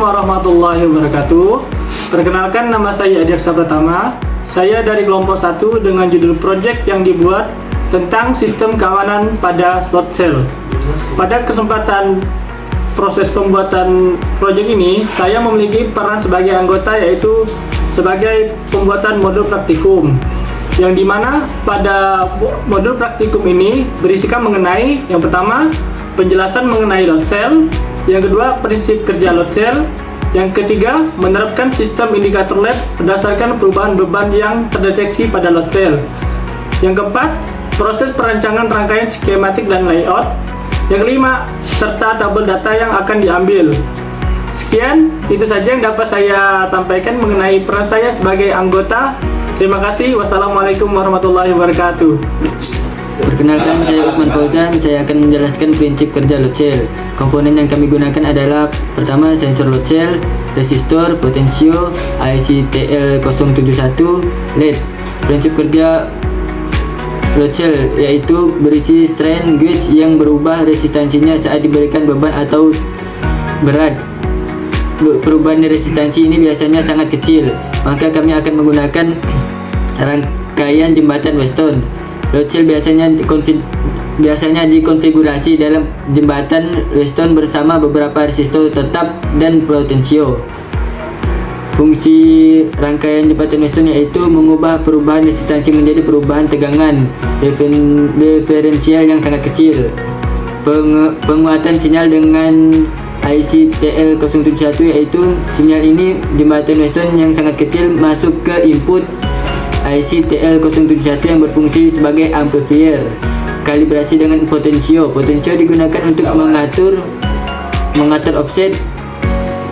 warahmatullahi wabarakatuh. Perkenalkan, nama saya Adi Aksa Pratama. Saya dari kelompok 1 dengan judul project yang dibuat tentang sistem keamanan pada slot cell. Pada kesempatan proses pembuatan project ini, saya memiliki peran sebagai anggota, yaitu sebagai pembuatan modul praktikum, yang dimana pada modul praktikum ini berisikan mengenai yang pertama penjelasan mengenai load cell, yang kedua prinsip kerja load cell, yang ketiga menerapkan sistem indikator LED berdasarkan perubahan beban yang terdeteksi pada load cell, yang keempat proses perancangan rangkaian skematik dan layout, yang kelima serta tabel data yang akan diambil. Sekian, itu saja yang dapat saya sampaikan mengenai peran saya sebagai anggota. Terima kasih. Wassalamualaikum warahmatullahi wabarakatuh. Perkenalkan, saya Usman Fauzan. Saya akan menjelaskan prinsip kerja load cell. Komponen yang kami gunakan adalah pertama sensor load cell, resistor, potensio, IC TL071, LED. Prinsip kerja load cell yaitu berisi strain gauge yang berubah resistansinya saat diberikan beban atau berat. Perubahan resistansi ini biasanya sangat kecil, maka kami akan menggunakan rangkaian jembatan Weston. Load cell biasanya dikonfigurasi dalam jembatan Weston bersama beberapa resistor tetap dan potensio. Fungsi rangkaian jembatan Weston yaitu mengubah perubahan resistansi menjadi perubahan tegangan diferensial yang sangat kecil. Penguatan sinyal dengan IC TL071 yaitu sinyal ini jembatan Weston yang sangat kecil masuk ke input IC TL071 yang berfungsi sebagai amplifier. Kalibrasi dengan potensio. Potensio digunakan untuk mengatur offset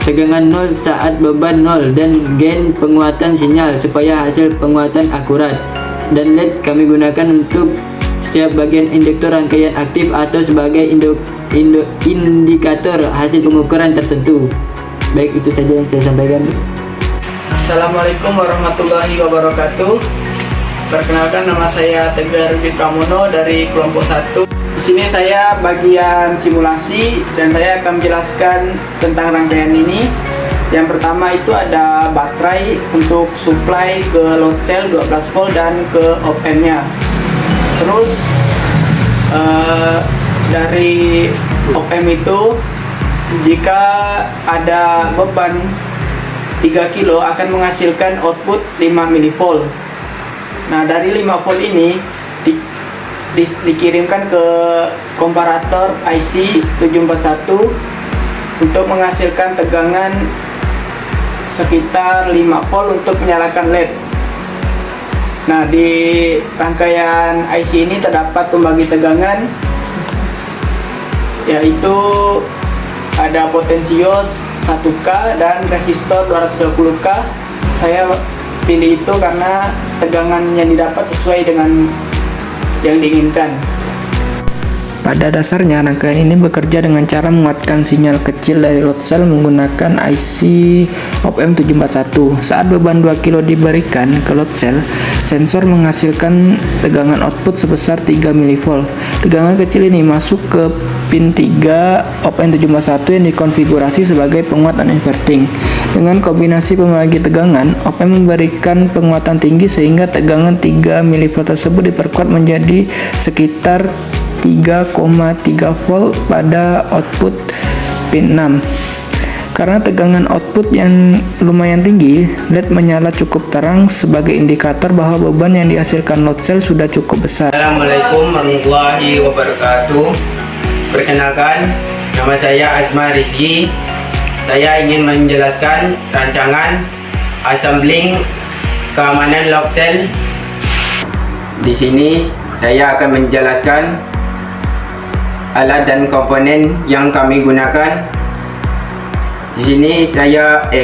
tegangan 0 saat beban 0 dan gain penguatan sinyal supaya hasil penguatan akurat. Dan LED kami gunakan untuk setiap bagian induktor rangkaian aktif atau sebagai indikator hasil pengukuran tertentu. Baik, itu saja yang saya sampaikan. Assalamualaikum warahmatullahi wabarakatuh. Perkenalkan, nama saya Tegar Rudi Pramono dari kelompok 1. Di sini saya bagian simulasi dan saya akan menjelaskan tentang rangkaian ini. Yang pertama itu ada baterai untuk supply ke load cell 12 volt dan ke op-amp-nya. Terus dari op-amp itu jika ada beban 3 kilo akan menghasilkan output 5 mV. Nah, dari 5 volt ini dikirimkan ke komparator IC 741 untuk menghasilkan tegangan sekitar 5 volt untuk menyalakan LED. Nah, di rangkaian IC ini terdapat pembagi tegangan, yaitu ada potensio 1K dan resistor 220K. Saya pilih itu karena tegangan yang didapat sesuai dengan yang diinginkan. Pada dasarnya, rangkaian ini bekerja dengan cara menguatkan sinyal kecil dari load cell menggunakan IC op-amp 741. Saat beban 2 kilo diberikan ke load cell, sensor menghasilkan tegangan output sebesar 3 mV. Tegangan kecil ini masuk ke pin 3 op-amp 741 yang dikonfigurasi sebagai penguatan inverting. Dengan kombinasi pembagi tegangan, op-amp memberikan penguatan tinggi sehingga tegangan 3 mV tersebut diperkuat menjadi sekitar 3,3 volt pada output pin 6. Karena tegangan output yang lumayan tinggi, LED menyala cukup terang sebagai indikator bahwa beban yang dihasilkan load cell sudah cukup besar. Assalamualaikum warahmatullahi wabarakatuh. Perkenalkan, nama saya Azma Rizky. Saya ingin menjelaskan rancangan assembling keamanan load cell. Di sini saya akan menjelaskan alat dan komponen yang kami gunakan. Di sini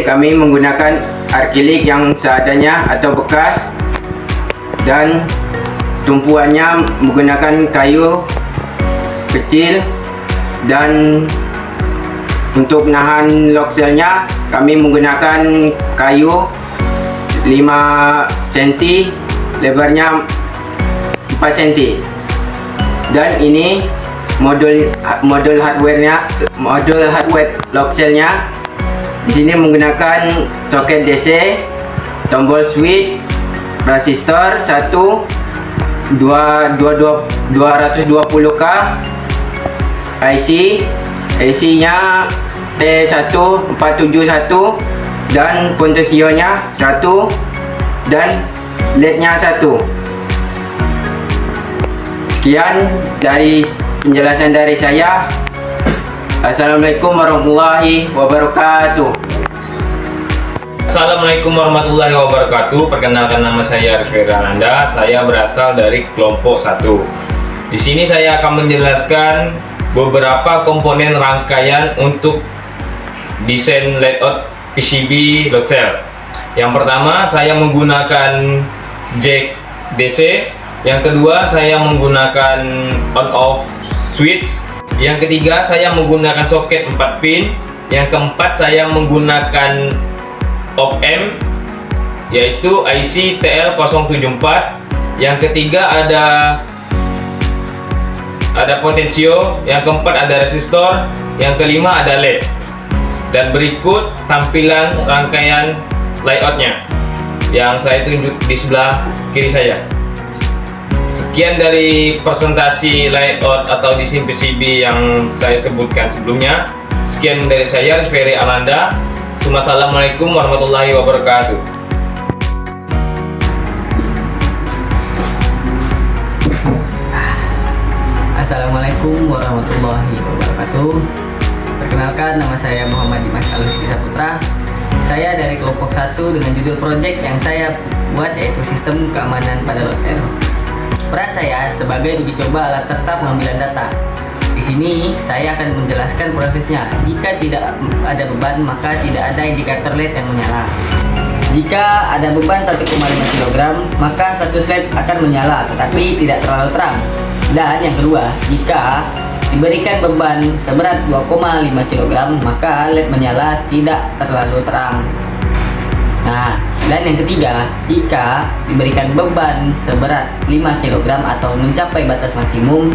kami menggunakan akrilik yang seadanya atau bekas, dan tumpuannya menggunakan kayu kecil, dan untuk menahan lock cell-nya kami menggunakan kayu 5 cm, lebarnya 4 cm. Dan ini modul hardware lock cell-nya. Di sini menggunakan soket DC, tombol switch, resistor 220K, IC-nya T1471 dan potensionya 1 dan LED-nya 1. Sekian dari penjelasan dari saya. Assalamualaikum warahmatullahi wabarakatuh. Assalamualaikum warahmatullahi wabarakatuh. Perkenalkan, nama saya Rizky Ananda. Saya berasal dari kelompok 1. Di sini saya akan menjelaskan beberapa komponen rangkaian untuk desain layout PCB load cell. Yang pertama, saya menggunakan jack DC. Yang kedua, saya menggunakan on off switch. Yang ketiga, saya menggunakan soket 4 pin. Yang keempat, saya menggunakan op-amp, yaitu IC TL074. Yang ketiga ada potensio. Yang keempat ada resistor. Yang kelima ada LED. Dan berikut tampilan rangkaian layoutnya yang saya tunjuk di sebelah kiri saya. Sekian dari presentasi layout atau desain PCB yang saya sebutkan sebelumnya. Sekian dari saya, Rizky Ananda. Assalamualaikum warahmatullahi wabarakatuh. Assalamualaikum warahmatullahi wabarakatuh. Perkenalkan, nama saya Muhammad Dimas Aluski Saputra. Saya dari kelompok 1 dengan judul project yang saya buat yaitu sistem keamanan pada load cell. Peran saya sebagai uji coba alat serta pengambilan data. Di sini saya akan menjelaskan prosesnya. Jika tidak ada beban, maka tidak ada indikator LED yang menyala. Jika ada beban 1,5 kg, maka status LED akan menyala tetapi tidak terlalu terang. Dan yang kedua, jika diberikan beban seberat 2,5 kg, maka LED menyala tidak terlalu terang. Nah, dan yang ketiga, jika diberikan beban seberat 5 kg atau mencapai batas maksimum,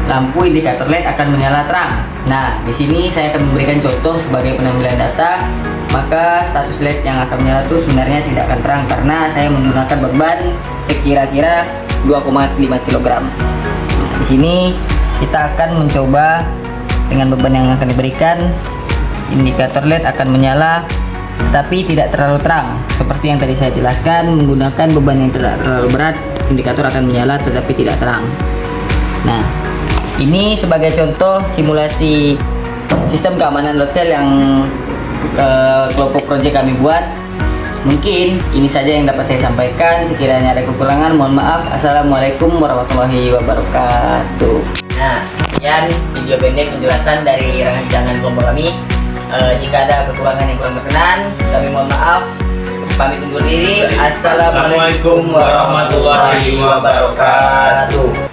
lampu indikator LED akan menyala terang. Nah, di sini saya akan memberikan contoh sebagai penampilan data. Maka status LED yang akan menyala itu sebenarnya tidak akan terang karena saya menggunakan beban sekira-kira 2,5 kg. Di sini kita akan mencoba dengan beban yang akan diberikan, indikator LED akan menyala tapi tidak terlalu terang. Seperti yang tadi saya jelaskan, menggunakan beban yang tidak terlalu berat, indikator akan menyala tetapi tidak terang. Nah, ini sebagai contoh simulasi sistem keamanan load cell yang kelompok project kami buat. Mungkin ini saja yang dapat saya sampaikan. Sekiranya ada kekurangan, mohon maaf. Assalamualaikum warahmatullahi wabarakatuh. Nah, sekian video pendek penjelasan dari rancangan kelompok kami. Jika ada kekurangan yang kurang berkenan, kami mohon maaf. Pamit undur diri. Assalamualaikum warahmatullahi wabarakatuh.